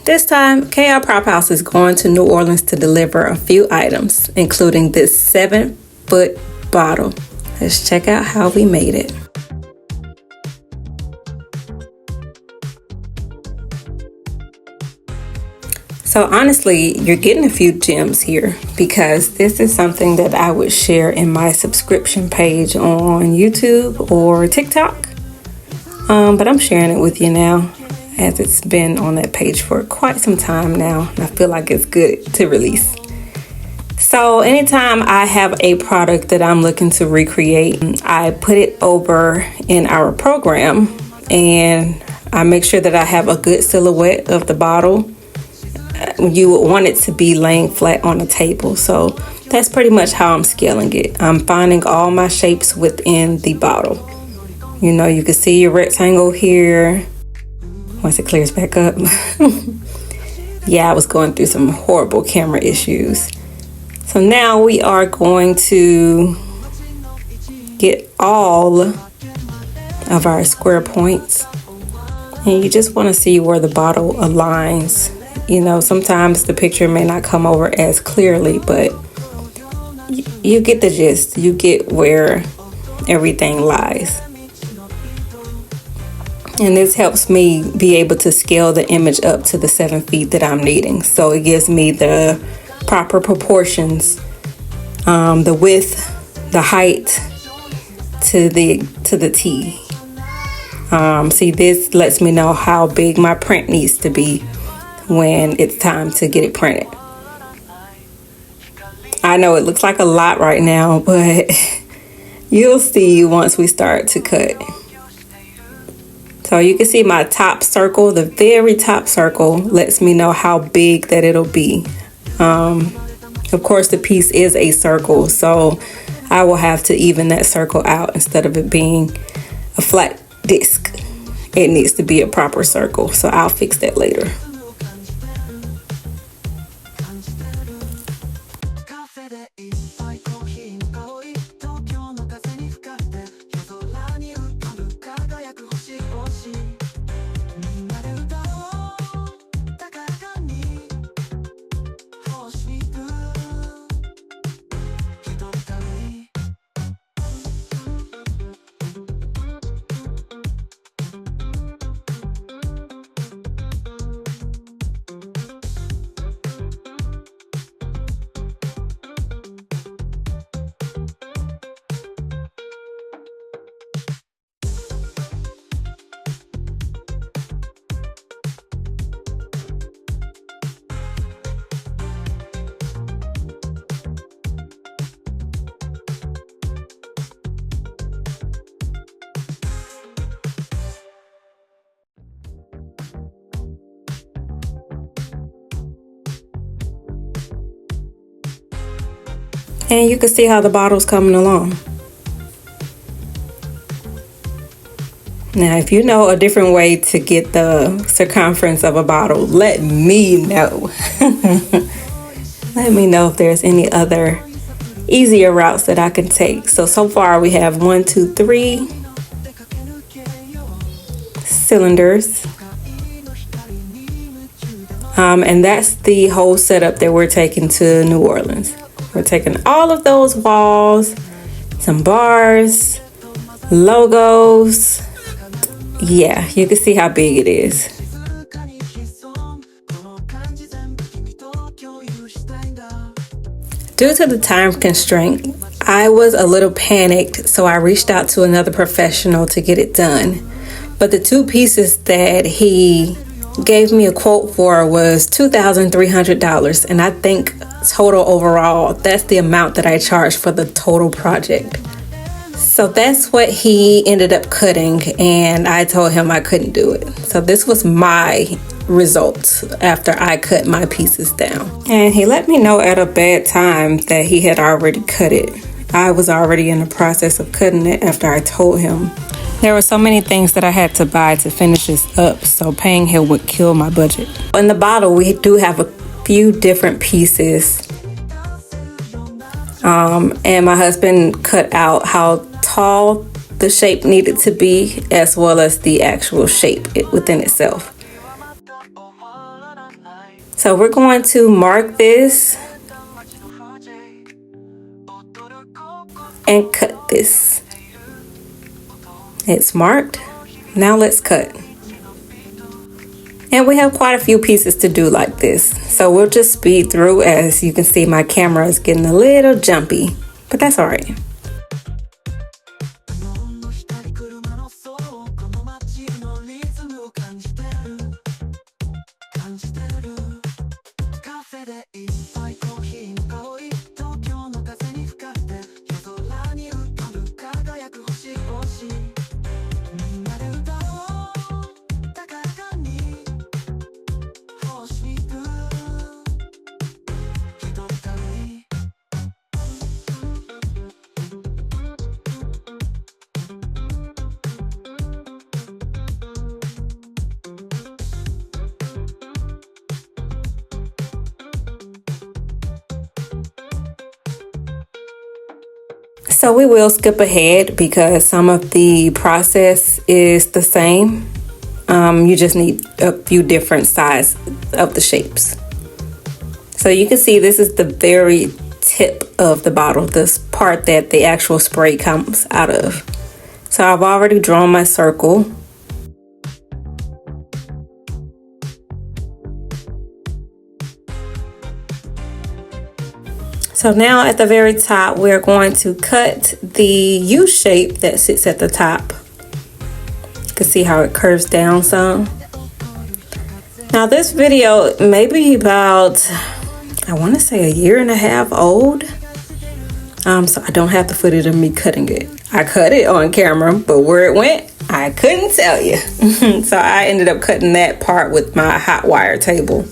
This time, KR Prop House is going to New Orleans to deliver a few items, including this 7-foot bottle. Let's check out how we made it. So honestly, you're getting a few gems here because this is something that I would share in my subscription page on YouTube or TikTok. But I'm sharing it with you now as it's been on that page for quite some time now. And I feel like it's good to release. So anytime I have a product that I'm looking to recreate, I put it over in our program and I make sure that I have a good silhouette of the bottle. You would want it to be laying flat on the table. So that's pretty much how I'm scaling it. I'm finding all my shapes within the bottle. You know, you can see your rectangle here. Once it clears back up. Yeah, I was going through some horrible camera issues. So now we are going to get all of our square points. And you just want to see where the bottle aligns. You know, sometimes the picture may not come over as clearly, but you get the gist. You get where everything lies. And this helps me be able to scale the image up to the 7 feet that I'm needing. So it gives me the proper proportions, the width, the height to the T. See, this lets me know how big my print needs to be when it's time to get it printed. I know it looks like a lot right now, but you'll see once we start to cut. So you can see my top circle, the very top circle lets me know how big that it'll be. Of course, the piece is a circle, so I will have to even that circle out instead of it being a flat disc. It needs to be a proper circle, so I'll fix that later. And you can see how the bottle's coming along. Now, if you know a different way to get the circumference of a bottle, let me know. Let me know if there's any other easier routes that I can take. So far we have 1, 2, 3 cylinders. And that's the whole setup that we're taking to New Orleans. We're taking all of those walls, some bars, logos. Yeah, you can see how big it is. Due to the time constraint, I was a little panicked, so I reached out to another professional to get it done. But the 2 pieces that he gave me a quote for was $2,300, and I think total overall, that's the amount that I charged for the total project. So that's what he ended up cutting, and I told him I couldn't do it. So this was my results after I cut my pieces down. And he let me know at a bad time that he had already cut it. I was already in the process of cutting it after I told him. There were so many things that I had to buy to finish this up, so paying him would kill my budget. In the bottle, we do have a few different pieces. And my husband cut out how tall the shape needed to be, as well as the actual shape within itself. So we're going to mark this and cut this. It's marked. Now let's cut. And we have quite a few pieces to do like this. So we'll just speed through. As you can see, my camera is getting a little jumpy, but that's all right. So we will skip ahead because some of the process is the same. You just need a few different sizes of the shapes. So you can see this is the very tip of the bottle, this part that the actual spray comes out of. So I've already drawn my circle. So now at the very top, we're going to cut the U shape that sits at the top. You can see how it curves down some. Now this video may be about, I want to say, a year and a half old. So I don't have the footage of me cutting it. I cut it on camera, but where it went, I couldn't tell you. So I ended up cutting that part with my hot wire table.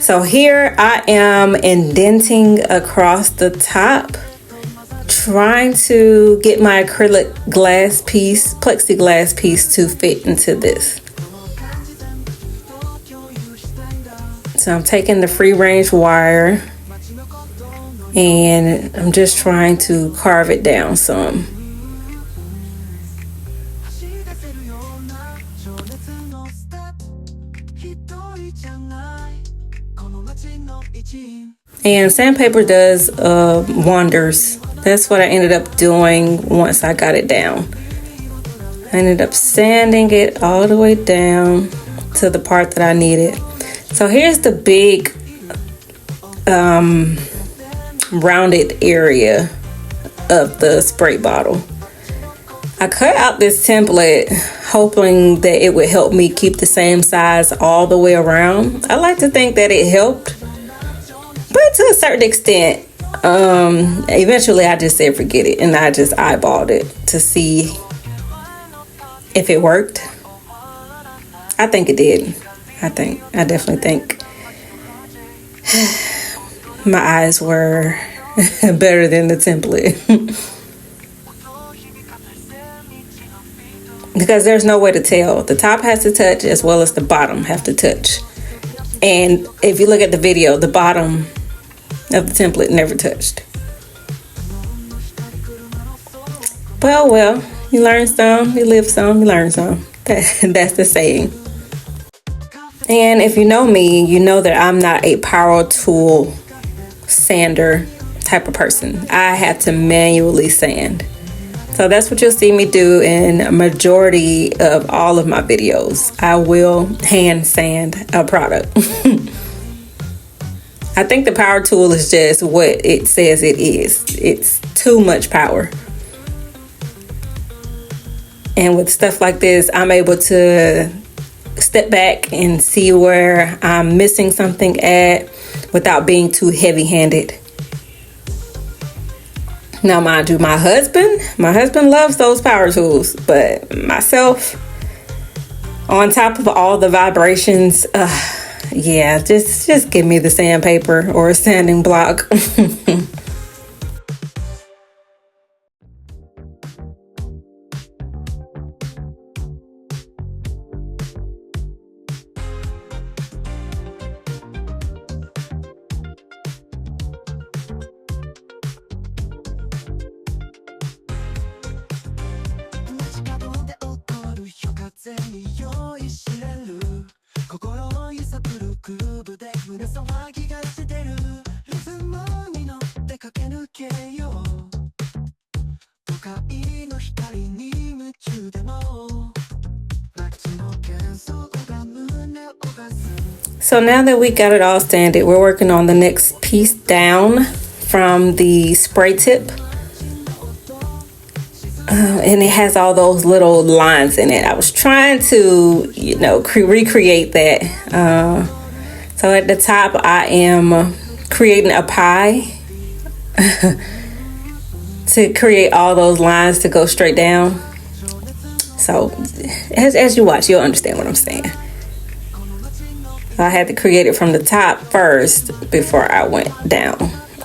So here I am indenting across the top, trying to get my acrylic glass piece, plexiglass piece to fit into this. So I'm taking the free range wire and I'm just trying to carve it down some. And sandpaper does wonders. That's what I ended up doing once I got it down. I ended up sanding it all the way down to the part that I needed. So here's the big rounded area of the spray bottle. I cut out this template hoping that it would help me keep the same size all the way around. I like to think that it helped, but to a certain extent. Eventually I just said forget it, and I just eyeballed it to see if it worked. I think it did. I definitely think my eyes were better than the template. Because there's no way to tell. The top has to touch as well as the bottom have to touch. And if you look at the video, the bottom of the template never touched. Well, you learn some, you live some, you learn some. That's the saying. And if you know me, you know that I'm not a power tool sander type of person. I have to manually sand. So that's what you'll see me do in a majority of all of my videos. I will hand sand a product. I think the power tool is just what it says it is. It's too much power. And with stuff like this, I'm able to step back and see where I'm missing something at without being too heavy-handed. Now, mind you, my husband loves those power tools, but myself, on top of all the vibrations, yeah, just give me the sandpaper or a sanding block. So now that we got it all sanded, we're working on the next piece down from the spray tip. And it has all those little lines in it. I was trying to, recreate that. So at the top, I am creating a pie to create all those lines to go straight down. So as you watch, you'll understand what I'm saying. I had to create it from the top first before I went down.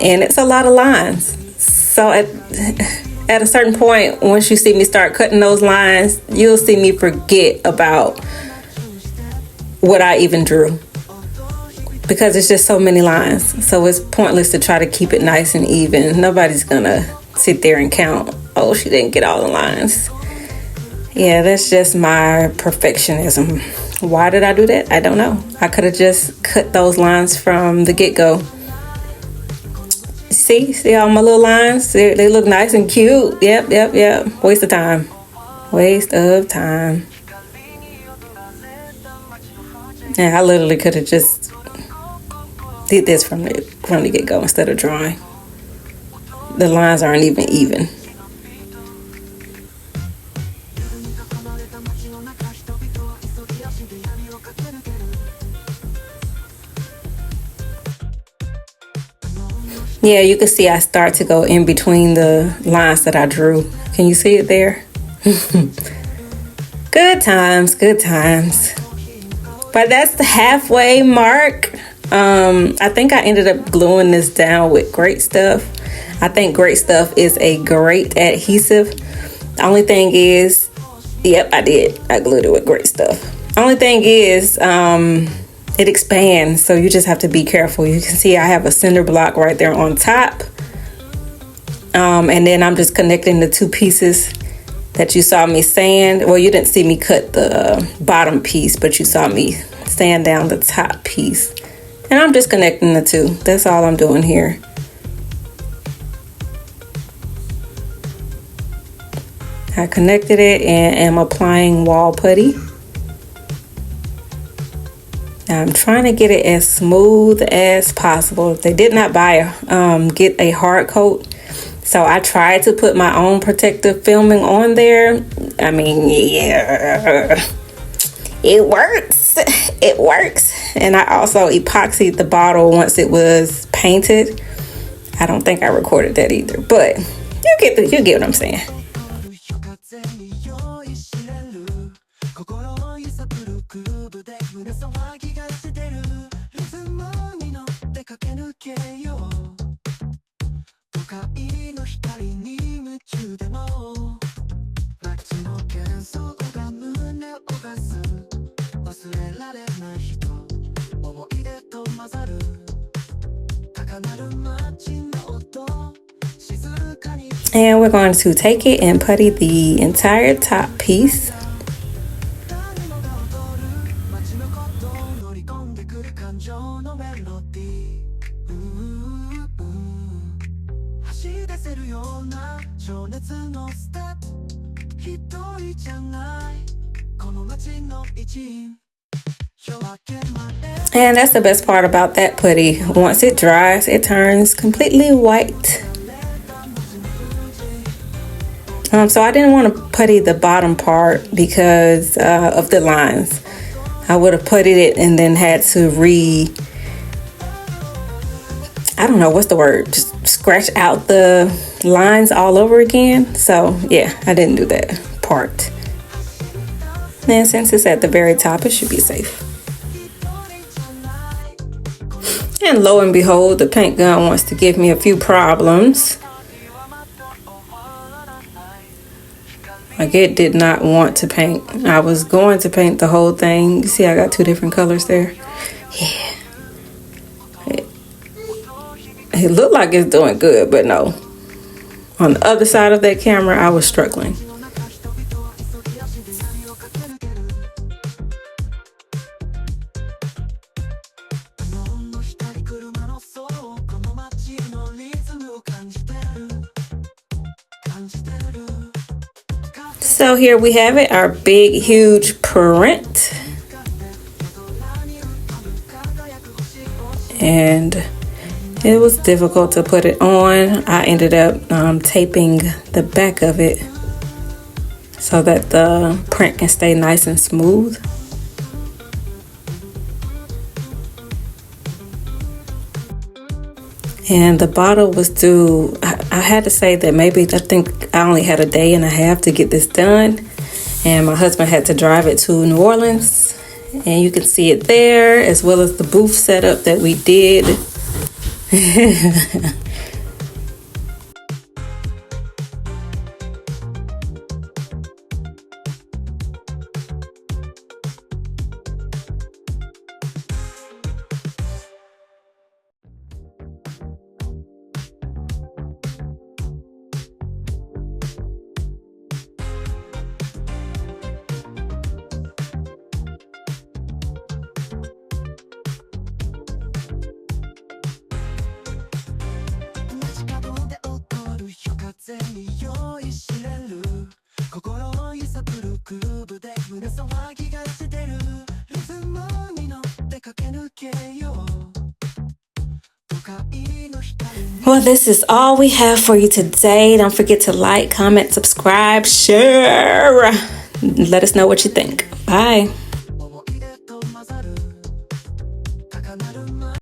And it's a lot of lines. So at a certain point, once you see me start cutting those lines, you'll see me forget about what I even drew. Because it's just so many lines. So it's pointless to try to keep it nice and even. Nobody's gonna sit there and count, oh, she didn't get all the lines. Yeah, that's just my perfectionism. Why did I do that? I don't know. I could have just cut those lines from the get-go. See all my little lines? They look nice and cute. Yep. Waste of time. Yeah, I literally could have just did this from the get-go instead of drawing. The lines aren't even. Yeah, you can see I start to go in between the lines that I drew. Can you see it there? Good times. But that's the halfway mark. I think I ended up gluing this down with Great Stuff. I think Great Stuff is a great adhesive. The only thing is, yep, I did. I glued it with Great Stuff. Only thing is, it expands, so you just have to be careful. You can see I have a cinder block right there on top. And then I'm just connecting the two pieces that you saw me sand. Well, you didn't see me cut the bottom piece, but you saw me sand down the top piece. And I'm just connecting the two. That's all I'm doing here. I connected it and am applying wall putty. I'm trying to get it as smooth as possible. They did not get a hard coat, so I tried to put my own protective filming on there. I mean, yeah, it works. And I also epoxied the bottle once it was painted. I don't think I recorded that either, but you get what I'm saying. And we're going to take it and putty the entire top piece. And that's the best part about that putty. Once it dries, it turns completely white. So I didn't want to putty the bottom part because of the lines. I would have puttied it and then had to I don't know what's the word, just scratch out the lines all over again. So yeah, I didn't do that part. And since it's at the very top, it should be safe. And lo and behold, the paint gun wants to give me a few problems. Like, it did not want to paint. I was going to paint the whole thing. You see I got two different colors there? Yeah. It looked like it's doing good, but no. On the other side of that camera, I was struggling. So here we have it, our big, huge print. And it was difficult to put it on. I ended up taping the back of it so that the print can stay nice and smooth. And the bottle was due, I had to say that maybe, I think I only had a day and a half to get this done. And my husband had to drive it to New Orleans. And you can see it there, as well as the booth setup that we did. Well, this is all we have for you today. Don't forget to like, comment, subscribe, share. Let us know what you think. Bye.